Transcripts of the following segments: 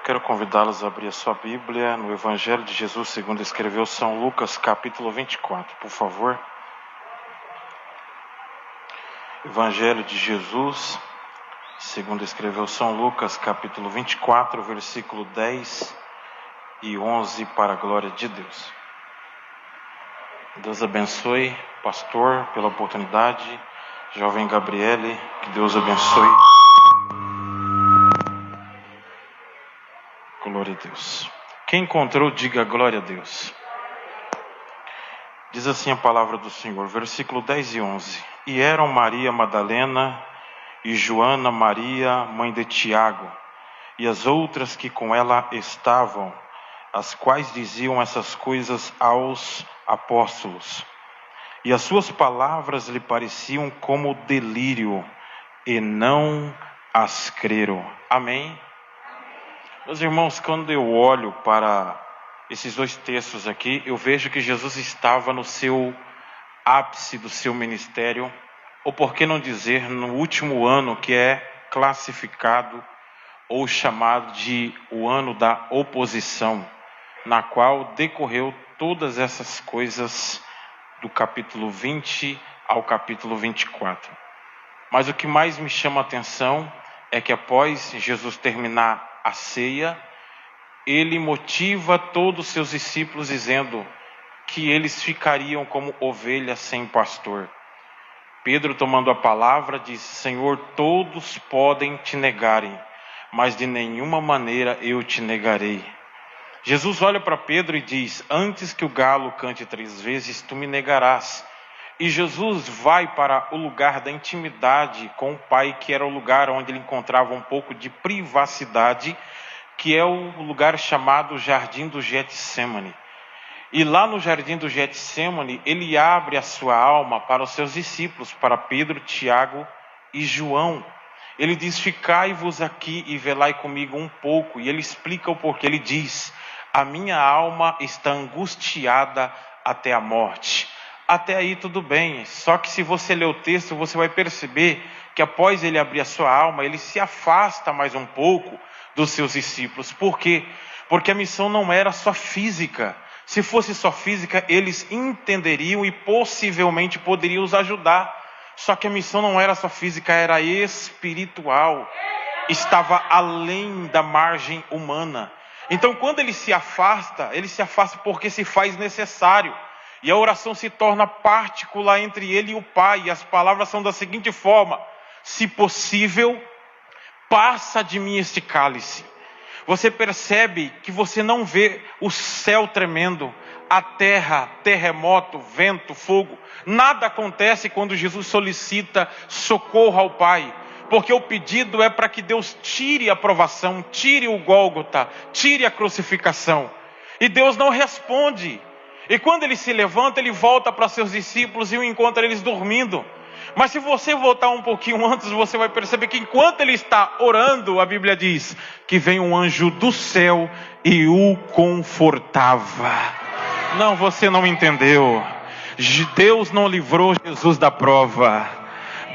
Quero convidá-los a abrir a sua Bíblia no Evangelho de Jesus segundo escreveu São Lucas, capítulo 24, por favor. Evangelho de Jesus segundo escreveu São Lucas, capítulo 24, versículo 10 e 11, para a glória de Deus. Deus abençoe, pastor, pela oportunidade. Jovem Gabriele, que Deus abençoe. Glória a Deus. Quem encontrou, diga glória a Deus. Diz assim a palavra do Senhor, versículo 10 e 11. E eram Maria Madalena e Joana Maria, mãe de Tiago, e as outras que com ela estavam, as quais diziam essas coisas aos apóstolos. E as suas palavras lhe pareciam como delírio, e não as creram. Amém? Meus irmãos, quando eu olho para esses dois textos aqui, eu vejo que Jesus estava no seu ápice do seu ministério, ou por que não dizer, no último ano, que é classificado ou chamado de o ano da oposição, na qual decorreu todas essas coisas do capítulo 20 ao capítulo 24. Mas o que mais me chama a atenção é que após Jesus terminar a ceia, ele motiva todos os seus discípulos dizendo que eles ficariam como ovelhas sem pastor. Pedro, tomando a palavra, disse: Senhor, todos podem te negarem, mas de nenhuma maneira eu te negarei. Jesus olha para Pedro e diz: antes que o galo cante 3 vezes, tu me negarás. E Jesus vai para o lugar da intimidade com o Pai, que era o lugar onde ele encontrava um pouco de privacidade, que é o lugar chamado Jardim do Getsemane. E lá no Jardim do Getsemane, ele abre a sua alma para os seus discípulos, para Pedro, Tiago e João. Ele diz: ficai-vos aqui e velai comigo um pouco. E ele explica o porquê. Ele diz: a minha alma está angustiada até a morte. Até aí tudo bem, só que se você ler o texto, você vai perceber que após ele abrir a sua alma, ele se afasta mais um pouco dos seus discípulos. Por quê? Porque a missão não era só física. Se fosse só física, eles entenderiam e possivelmente poderiam os ajudar. Só que a missão não era só física, era espiritual. Estava além da margem humana. Então quando ele se afasta porque se faz necessário. E a oração se torna particular entre ele e o Pai. E as palavras são da seguinte forma: se possível, passa de mim este cálice. Você percebe que você não vê o céu tremendo, a terra, terremoto, vento, fogo. Nada acontece quando Jesus solicita socorro ao Pai. Porque o pedido é para que Deus tire a provação, tire o Gólgota, tire a crucificação. E Deus não responde. E quando ele se levanta, ele volta para seus discípulos e o encontra eles dormindo. Mas se você voltar um pouquinho antes, você vai perceber que enquanto ele está orando, a Bíblia diz que vem um anjo do céu e o confortava. Não, você não entendeu. Deus não livrou Jesus da prova.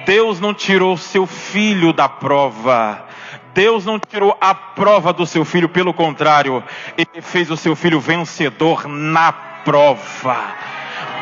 Deus não tirou seu filho da prova. Deus não tirou a prova do seu filho, pelo contrário, ele fez o seu filho vencedor na prova.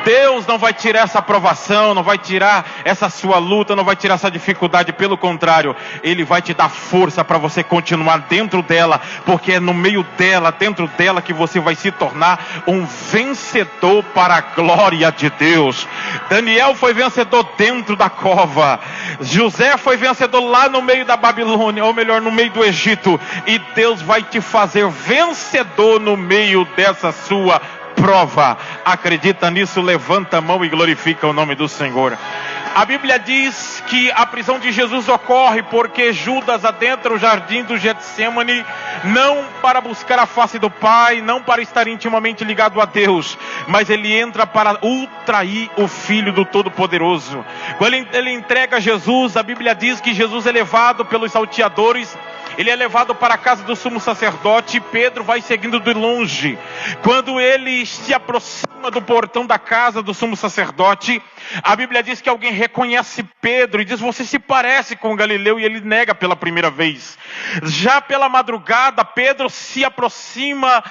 Deus não vai tirar essa provação, não vai tirar essa sua luta, não vai tirar essa dificuldade, pelo contrário, Ele vai te dar força para você continuar dentro dela, porque é no meio dela, dentro dela, que você vai se tornar um vencedor para a glória de Deus. Daniel foi vencedor dentro da cova, José foi vencedor lá no meio da Babilônia, ou melhor, no meio do Egito, e Deus vai te fazer vencedor no meio dessa sua prova. Acredita nisso? Levanta a mão e glorifica o nome do Senhor. A Bíblia diz que a prisão de Jesus ocorre porque Judas adentra o jardim do Getsemane, não para buscar a face do Pai, não para estar intimamente ligado a Deus, mas ele entra para ultrair o Filho do Todo-Poderoso. Quando ele entrega Jesus, a Bíblia diz que Jesus é levado pelos salteadores ele é levado para a casa do sumo sacerdote e Pedro vai seguindo de longe. Quando ele se aproxima do portão da casa do sumo sacerdote, a Bíblia diz que alguém reconhece Pedro e diz: você se parece com Galileu, e ele nega pela primeira vez. Já pela madrugada, Pedro se aproxima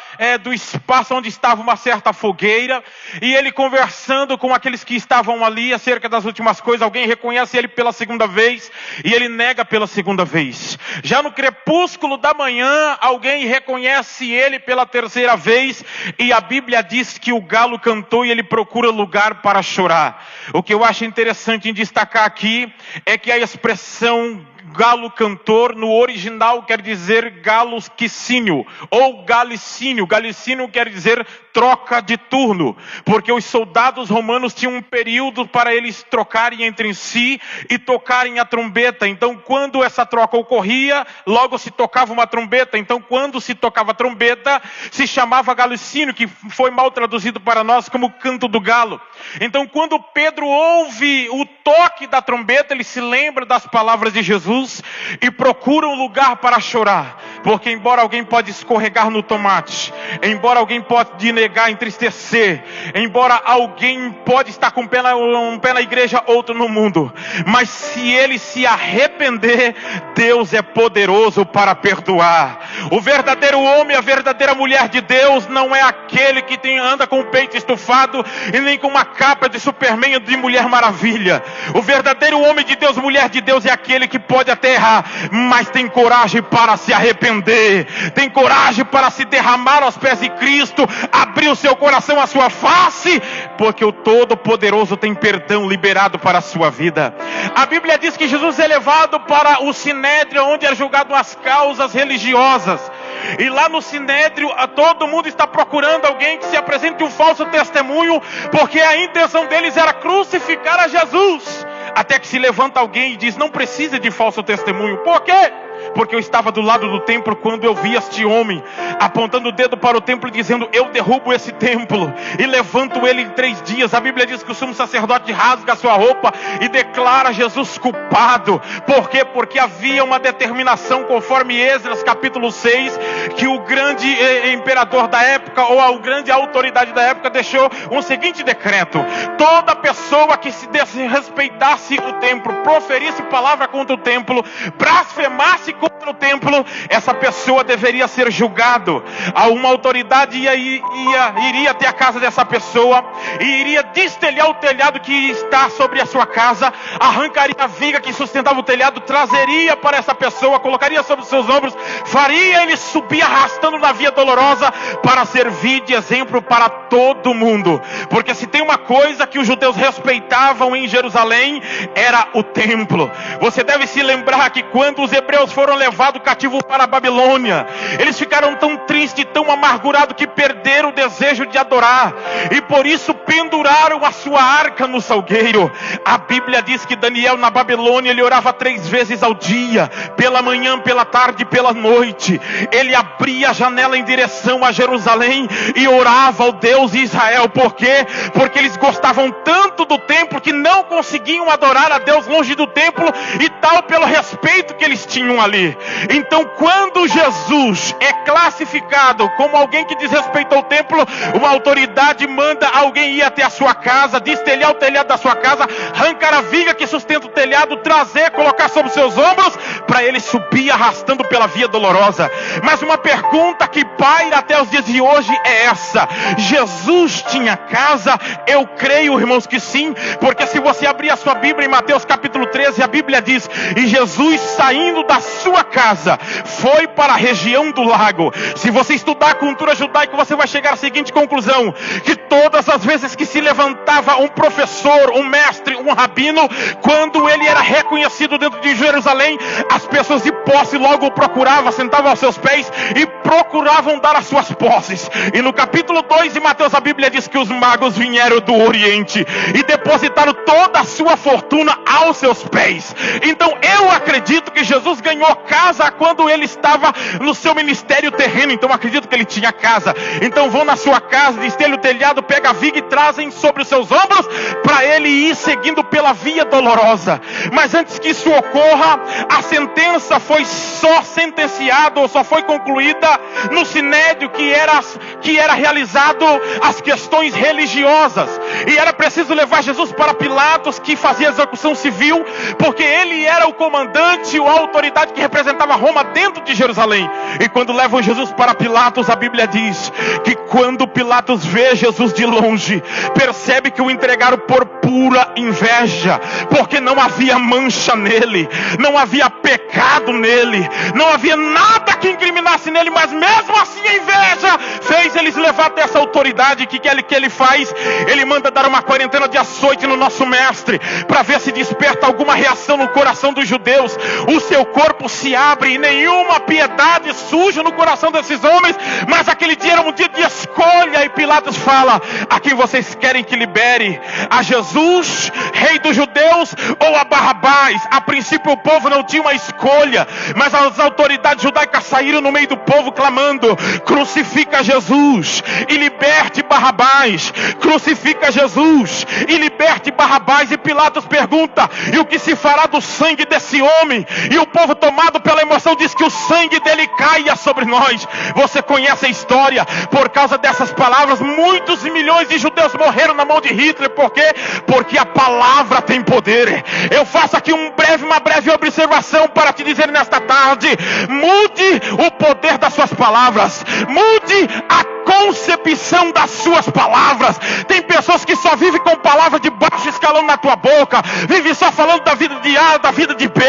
do espaço onde estava uma certa fogueira, e ele conversando com aqueles que estavam ali acerca das últimas coisas, alguém reconhece ele pela segunda vez e ele nega pela segunda vez. Já no crepúsculo da manhã, alguém reconhece ele pela terceira vez, e a Bíblia diz que o galo cantou e ele procura lugar para chorar. O que eu acho interessante em destacar aqui é que a expressão galo cantor no original quer dizer galusquicínio ou galicínio. Galicínio quer dizer troca de turno, porque os soldados romanos tinham um período para eles trocarem entre si e tocarem a trombeta. Então quando essa troca ocorria, logo se tocava uma trombeta. Então quando se tocava a trombeta, se chamava galicínio, que foi mal traduzido para nós como canto do galo. Então quando Pedro ouve o toque da trombeta, ele se lembra das palavras de Jesus e procura um lugar para chorar. Porque embora alguém pode escorregar no tomate, embora alguém pode negar, entristecer, embora alguém pode estar com um pé na igreja, outro no mundo, mas se ele se arrepender, Deus é poderoso para perdoar. O verdadeiro homem, a verdadeira mulher de Deus não é aquele que anda com o peito estufado e nem com uma capa de Superman ou de Mulher Maravilha. O verdadeiro homem de Deus, mulher de Deus, é aquele que pode até errar, mas tem coragem para se arrepender, tem coragem para se derramar aos pés de Cristo, abrir o seu coração, a sua face, porque o Todo-Poderoso tem perdão liberado para a sua vida. A Bíblia diz que Jesus é levado para o Sinédrio, onde é julgado as causas religiosas. E lá no Sinédrio, todo mundo está procurando alguém que se apresente um falso testemunho, porque a intenção deles era crucificar a Jesus. Até que se levanta alguém e diz: não precisa de falso testemunho. Por quê? Porque eu estava do lado do templo quando eu vi este homem apontando o dedo para o templo, dizendo: eu derrubo esse templo e levanto ele em 3 dias. A Bíblia diz que o sumo sacerdote rasga a sua roupa e declara Jesus culpado. Por quê? Porque havia uma determinação, conforme Esdras capítulo 6, que o grande imperador da época, ou a grande autoridade da época, deixou um seguinte decreto: toda pessoa que se desrespeitasse o templo, proferisse palavra contra o templo, blasfemasse contra o templo, essa pessoa deveria ser julgado. Uma autoridade iria até a casa dessa pessoa e iria destelhar o telhado que está sobre a sua casa, arrancaria a viga que sustentava o telhado, trazeria para essa pessoa, colocaria sobre os seus ombros, faria ele subir arrastando na via dolorosa, para servir de exemplo para todo mundo. Porque se tem uma coisa que os judeus respeitavam em Jerusalém, era o templo. Você deve se lembrar que quando os hebreus foram levados cativos para a Babilônia, eles ficaram tão tristes, tão amargurados, que perderam o desejo de adorar, e por isso penduraram a sua arca no salgueiro. A Bíblia diz que Daniel na Babilônia, ele orava 3 vezes ao dia, pela manhã, pela tarde e pela noite. Ele abria a janela em direção a Jerusalém e orava ao Deus de Israel. Por quê? Porque eles gostavam tanto do templo que não conseguiam adorar a Deus longe do templo, e tal pelo respeito que eles tinham ali. Então quando Jesus é classificado como alguém que desrespeitou o templo, uma autoridade manda alguém ir até a sua casa, destelhar o telhado da sua casa, arrancar a viga que sustenta o telhado, trazer, colocar sobre seus ombros, para ele subir arrastando pela via dolorosa. Mas uma pergunta que paira até os dias de hoje é essa: Jesus tinha casa? Eu creio, irmãos, que sim, porque se você abrir a sua Bíblia em Mateus capítulo 13, a Bíblia diz: e Jesus, saindo da sua casa, foi para a região do lago. Se você estudar a cultura judaica, você vai chegar à seguinte conclusão: que todas as vezes que se levantava um professor, um mestre, um rabino, quando ele era reconhecido dentro de Jerusalém, as pessoas de posse logo o procuravam, sentavam aos seus pés e procuravam dar as suas posses. E no capítulo 2 de Mateus, a Bíblia diz que os magos vieram do Oriente e depositaram toda a sua fortuna aos seus pés. Então eu acredito que Jesus ganhou casa quando ele estava no seu ministério terreno. Então acredito que ele tinha casa. Então vão na sua casa, destelha o telhado, pega a viga e trazem sobre os seus ombros para ele ir seguindo pela via dolorosa. Mas antes que isso ocorra, a sentença foi só sentenciada, ou só foi concluída no sinédrio que era realizado as questões religiosas. E era preciso levar Jesus para Pilatos, que fazia execução civil, porque ele era o comandante ou a autoridade que representava Roma dentro de Jerusalém. E quando levam Jesus para Pilatos, a Bíblia diz que quando Pilatos vê Jesus de longe, percebe que o entregaram por pura inveja, porque não havia mancha nele, não havia pecado nele, não havia nada que incriminasse nele, mas mesmo assim a inveja fez eles levar até essa autoridade. Que ele faz? Ele manda dar uma quarentena de açoite no nosso mestre, para ver se desperta alguma reação no coração dos judeus. O seu corpo se abre e nenhuma piedade surge no coração desses homens. Mas aquele dia era um dia de escolha, e Pilatos fala: a quem vocês querem que libere? A Jesus, rei dos judeus, ou a Barrabás? A princípio o povo não tinha uma escolha, mas as autoridades judaicas saíram no meio do povo clamando: crucifica Jesus e liberte Barrabás, crucifica Jesus e liberte Barrabás. E Pilatos pergunta: e o que se fará do sangue desse homem? E o povo, tomado pela emoção, diz que o sangue dele caia sobre nós. Você conhece a história. Por causa dessas palavras, muitos e milhões de judeus morreram na mão de Hitler. Por quê? Porque a palavra tem poder. Eu faço aqui uma breve observação para te dizer nesta tarde: mude o poder das suas palavras, mude a concepção das suas palavras. Tem pessoas que só vivem com palavras de baixo escalão na tua boca, vivem só falando da vida de A, da vida de B,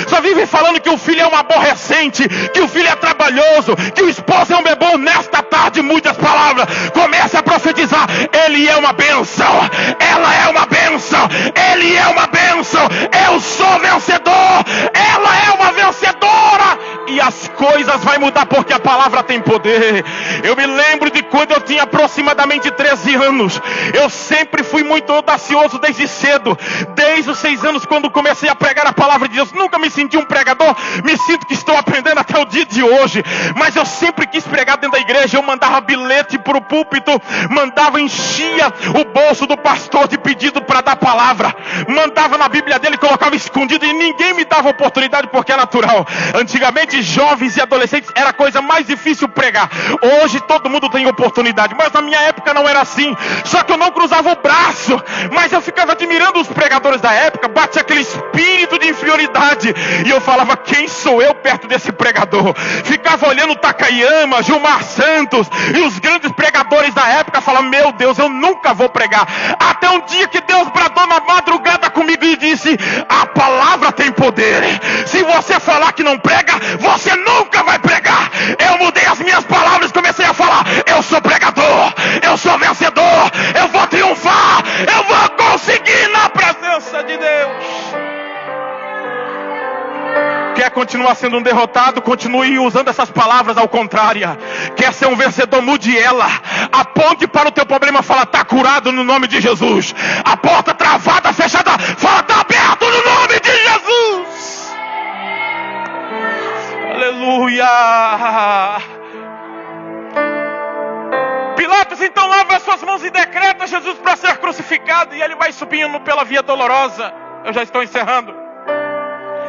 só vivem falando que o filho é um aborrecente, que o filho é trabalhoso, que o esposo é um bebê. Nesta tarde, mude as palavras, comece a profetizar: ele é uma bênção, ela é uma bênção, ele é uma bênção, eu sou vencedor, ela é uma vencedora, e as coisas vão mudar porque a palavra tem poder. Eu me lembro de quando eu tinha aproximadamente 13 anos. Eu sempre fui muito audacioso desde cedo, desde os 6 anos, quando comecei a pregar a palavra de Deus. Nunca me senti um pregador, me sinto que estou aprendendo até o dia de hoje, mas eu sempre quis pregar dentro da igreja. Eu mandava bilhete para o púlpito, enchia o bolso do pastor de pedido para dar palavra, mandava na Bíblia dele, colocava escondido, e ninguém me dava oportunidade, porque é natural. Antigamente, jovens e adolescentes era a coisa mais difícil pregar. Hoje todo mundo tem oportunidade, mas na minha época não era assim. Só que eu não cruzava o braço, mas eu ficava admirando os pregadores da época. Batia aquele espírito de inferioridade, e eu falava: quem sou eu perto desse pregador? Ficava olhando Takayama, Gilmar Santos e os grandes pregadores da época, falava: meu Deus, eu nunca vou pregar. Até um dia que Deus bradou na madrugada comigo e disse: a palavra tem poder. Se você falar que não prega, você nunca vai pregar. Eu mudei as minhas palavras, comecei a falar: eu sou pregador, eu sou vencedor, eu vou triunfar, eu vou conseguir na presença de Deus. Quer continuar sendo um derrotado? Continue usando essas palavras ao contrário. Quer ser um vencedor? Mude ela. Aponte para o teu problema, fala: está curado no nome de Jesus. A porta travada, fechada, fala: está aberto no nome de Jesus. Aleluia. Pilatos então lava as suas mãos e decreta Jesus para ser crucificado, e ele vai subindo pela via dolorosa. Eu já estou encerrando.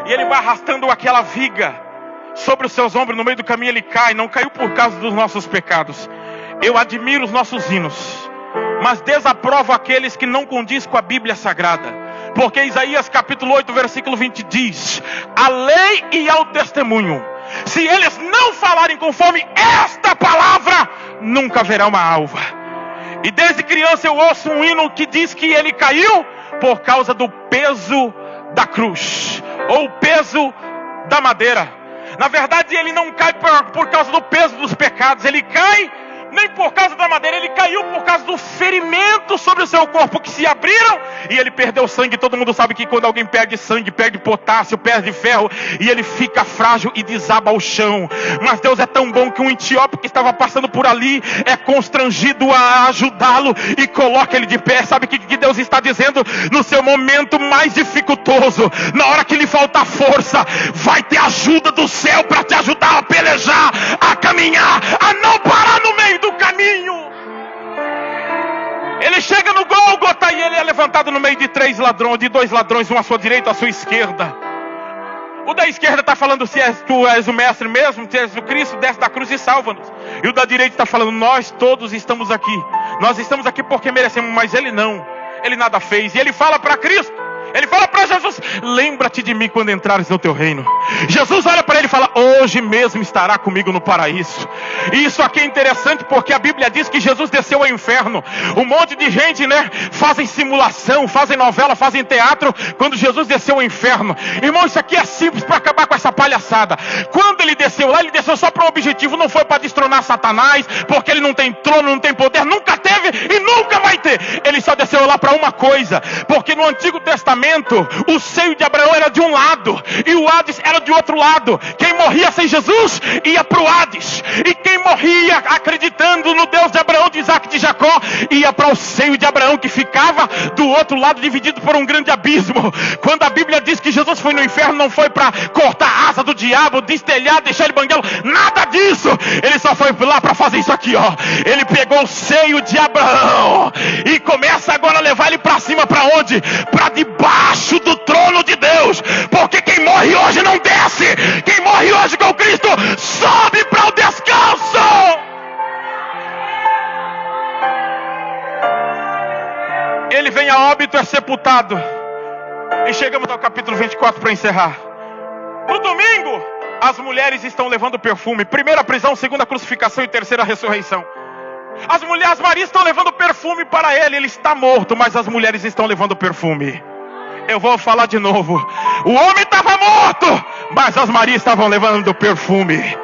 E ele vai arrastando aquela viga sobre os seus ombros. No meio do caminho ele cai. Não caiu por causa dos nossos pecados. Eu admiro os nossos hinos, mas desaprovo aqueles que não condiz com a Bíblia Sagrada. Porque Isaías capítulo 8 versículo 20 diz: a lei e ao testemunho, se eles não falarem conforme esta palavra, nunca haverá uma alva. E desde criança eu ouço um hino que diz que ele caiu por causa do peso da cruz, ou o peso da madeira. Na verdade, ele não cai por causa do peso dos pecados. Ele cai nem por causa da madeira, ele caiu por causa do ferimento sobre o seu corpo, que se abriram e ele perdeu sangue. Todo mundo sabe que quando alguém perde sangue, perde potássio, perde ferro, e ele fica frágil e desaba ao chão. Mas Deus é tão bom que um etíope que estava passando por ali é constrangido a ajudá-lo e coloca ele de pé. Sabe o que Deus está dizendo? No seu momento mais dificultoso, na hora que lhe falta força, vai ter ajuda do céu para te ajudar a pelejar, a caminhar, a não parar no meio do caminho. Ele chega no falei de 3 ladrões, de 2 ladrões, um à sua direita, à sua esquerda. O da esquerda está falando: se tu és o mestre mesmo, se és o Cristo, desce da cruz e salva-nos. E o da direita está falando: nós todos estamos aqui. Nós estamos aqui porque merecemos, mas ele não. Ele nada fez. E ele fala para Cristo, ele fala para Jesus: lembra-te de mim quando entrares no teu reino. Jesus olha para ele e fala: hoje mesmo estará comigo no paraíso. E isso aqui é interessante porque a Bíblia diz que Jesus desceu ao inferno. Um monte de gente, fazem simulação, fazem novela, fazem teatro quando Jesus desceu ao inferno. Irmão, isso aqui é simples para acabar com essa palhaçada. Quando ele desceu lá, ele desceu só para um objetivo. Não foi para destronar Satanás, porque ele não tem trono, não tem poder, nunca teve e nunca vai ter. Ele só desceu lá para uma coisa, porque no Antigo Testamento o seio de Abraão era de um lado e o Hades era de outro lado. Quem morria sem Jesus ia para o Hades, e quem morria acreditando no Deus de Abraão, de Isaac e de Jacó, ia para o seio de Abraão, que ficava do outro lado, dividido por um grande abismo. Quando a Bíblia diz que Jesus foi no inferno, não foi para cortar a asa do diabo, destelhar, deixar ele banguelo, nada disso. Ele só foi lá para fazer isso aqui, ó. Ele pegou o seio de Abraão e começa agora a levar ele para cima. Para onde? Para debaixo do trono de Deus. Porque quem morre hoje não desce. Quem morre hoje com Cristo sobe para o descanso. Ele vem a óbito, é sepultado. E chegamos ao capítulo 24 para encerrar. No domingo, as mulheres estão levando perfume. Primeira prisão, segunda crucificação e terceira ressurreição. As mulheres, Maria, estão levando perfume para ele. Ele está morto, mas as mulheres estão levando perfume. Eu vou falar de novo. O homem estava morto, mas as Marias estavam levando perfume.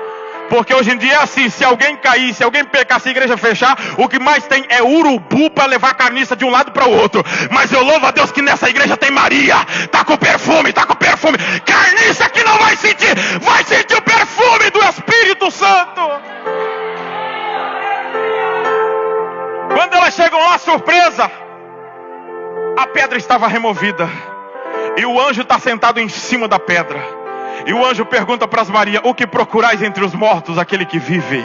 Porque hoje em dia é assim: se alguém cair, se alguém pecar, se a igreja fechar, o que mais tem é urubu para levar carniça de um lado para o outro. Mas eu louvo a Deus que nessa igreja tem Maria. Está com perfume, está com perfume. Carniça que não vai sentir o perfume do Espírito Santo. Quando elas chegam lá, surpresa, a pedra estava removida e o anjo está sentado em cima da pedra. E o anjo pergunta para as Marias: o que procurais entre os mortos aquele que vive?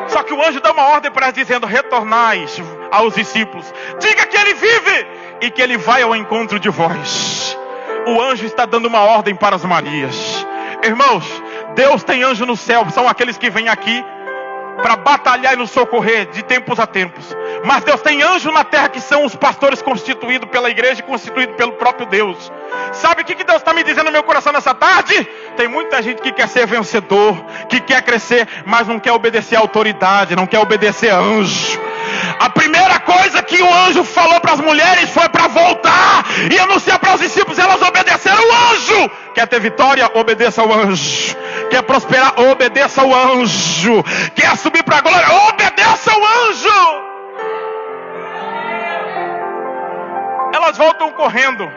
Só que o anjo dá uma ordem para elas, dizendo: retornais aos discípulos, diga que ele vive e que ele vai ao encontro de vós. O anjo está dando uma ordem para as Marias. Irmãos, Deus tem anjo no céu, são aqueles que vêm aqui para batalhar e nos socorrer de tempos a tempos. Mas Deus tem anjo na terra, que são os pastores constituídos pela igreja e constituídos pelo próprio Deus. Sabe o que Deus está me dizendo no meu coração nessa tarde? Tem muita gente que quer ser vencedor, que quer crescer, mas não quer obedecer a autoridade, não quer obedecer a anjo. A primeira coisa que o anjo falou para as mulheres foi para voltar e anunciar para os discípulos. Elas obedeceram o anjo. Quer ter vitória? Obedeça ao anjo. Quer prosperar? Obedeça ao anjo. Quer subir para a glória? Obedeça ao anjo. Elas voltam correndo.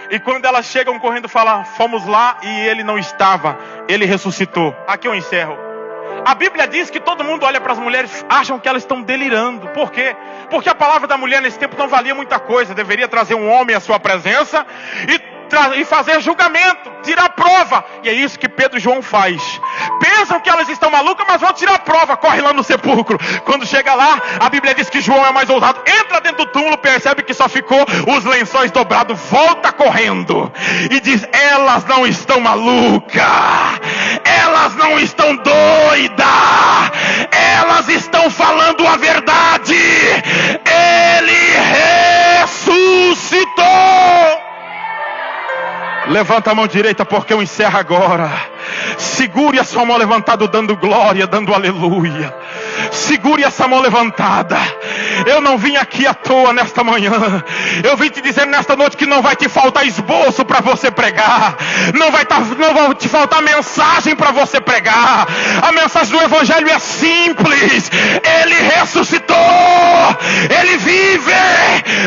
E quando elas chegam correndo, falam: fomos lá e ele não estava, ele ressuscitou. Aqui eu encerro. A Bíblia diz que todo mundo olha para as mulheres, acham que elas estão delirando. Por quê? Porque a palavra da mulher nesse tempo não valia muita coisa. Deveria trazer um homem à sua presença e fazer julgamento, tirar prova. E é isso que Pedro e João faz. Pensam que elas estão malucas, mas vão tirar prova. Corre lá no sepulcro. Quando chega lá, a Bíblia diz que João é mais ousado. Entra dentro do túmulo, percebe que só ficou os lençóis dobrados, volta correndo e diz: elas não estão malucas, elas não estão doidas, elas estão falando a verdade. Ele ressuscitou. Levanta a mão direita, porque eu encerro agora. Segure a sua mão levantada, dando glória, dando aleluia. Segure essa mão levantada. Eu não vim aqui à toa nesta manhã. Eu vim te dizer nesta noite que não vai te faltar esboço para você pregar. Não vai te faltar mensagem para você pregar. A mensagem do Evangelho é simples. Ele ressuscitou. Ele vive.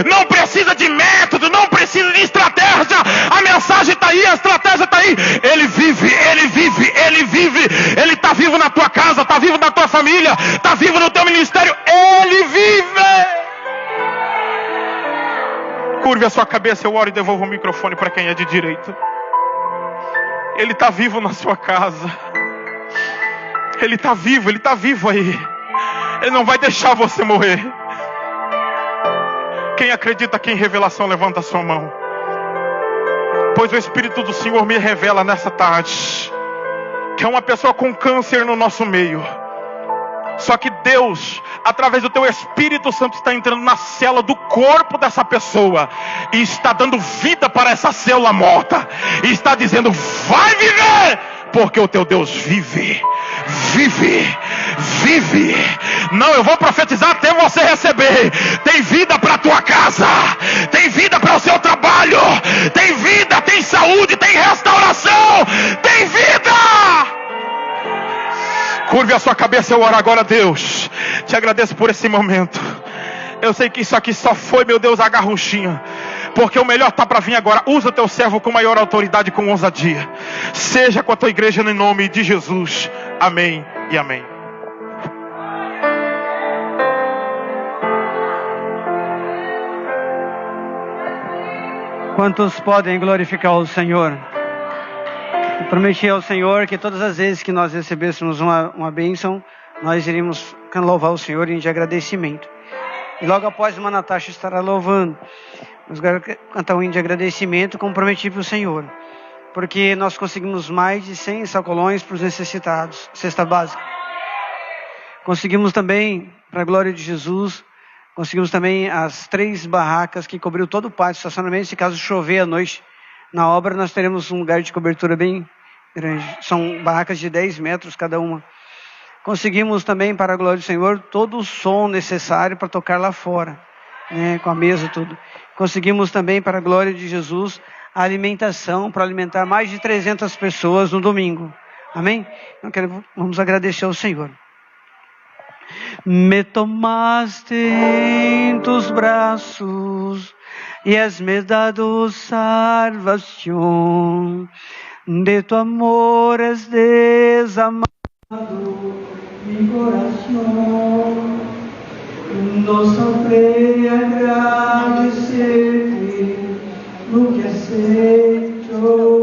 Não precisa de método, não precisa de estratégia. A mensagem está aí, a estratégia está aí. Ele vive, ele vive, ele vive. Ele está vivo na tua casa, está vivo na tua família, está vivo no teu ministério. Ele vive. Curve a sua cabeça, eu oro e devolvo o microfone para quem é de direita. Ele está vivo na sua casa. Ele está vivo aí. Ele não vai deixar você morrer. Quem acredita aqui em revelação, levanta a sua mão. Pois o Espírito do Senhor me revela nessa tarde que é uma pessoa com câncer no nosso meio. Só que Deus, através do teu Espírito Santo, está entrando na célula do corpo dessa pessoa e está dando vida para essa célula morta, e está dizendo: vai viver, porque o teu Deus vive. Vive, vive. Não, eu vou profetizar até você receber. Tem vida para a tua casa, tem vida para o seu trabalho, tem vida, tem saúde, tem restauração, tem vida. Curve a sua cabeça, eu oro agora. Deus, te agradeço por esse momento. Eu sei que isso aqui só foi, meu Deus, a garrunchinha, porque o melhor está para vir agora. Usa o teu servo com maior autoridade, com ousadia. Seja com a tua igreja no nome de Jesus. Amém e amém. Quantos podem glorificar o Senhor? Eu prometi ao Senhor que todas as vezes que nós recebêssemos uma bênção, nós iríamos louvar o Senhor em de agradecimento. E logo após uma Natasha estará louvando. Nós vamos cantar um hino de agradecimento, como prometi para o Senhor. Porque nós conseguimos mais de 100 sacolões para os necessitados, cesta básica. Conseguimos também, para a glória de Jesus, conseguimos também as 3 barracas que cobriu todo o pátio, estacionamento. Se caso chover à noite na obra, nós teremos um lugar de cobertura bem grande. São barracas de 10 metros cada uma. Conseguimos também, para a glória do Senhor, todo o som necessário para tocar lá fora, né, com a mesa, tudo. Conseguimos também, para a glória de Jesus, a alimentação para alimentar mais de 300 pessoas no domingo. Amém? Então vamos agradecer ao Senhor. Me tomaste em tus braços y has-me dado salvación. De tu amor es desamado mi corazón. No sabré agradecerte lo que has hecho.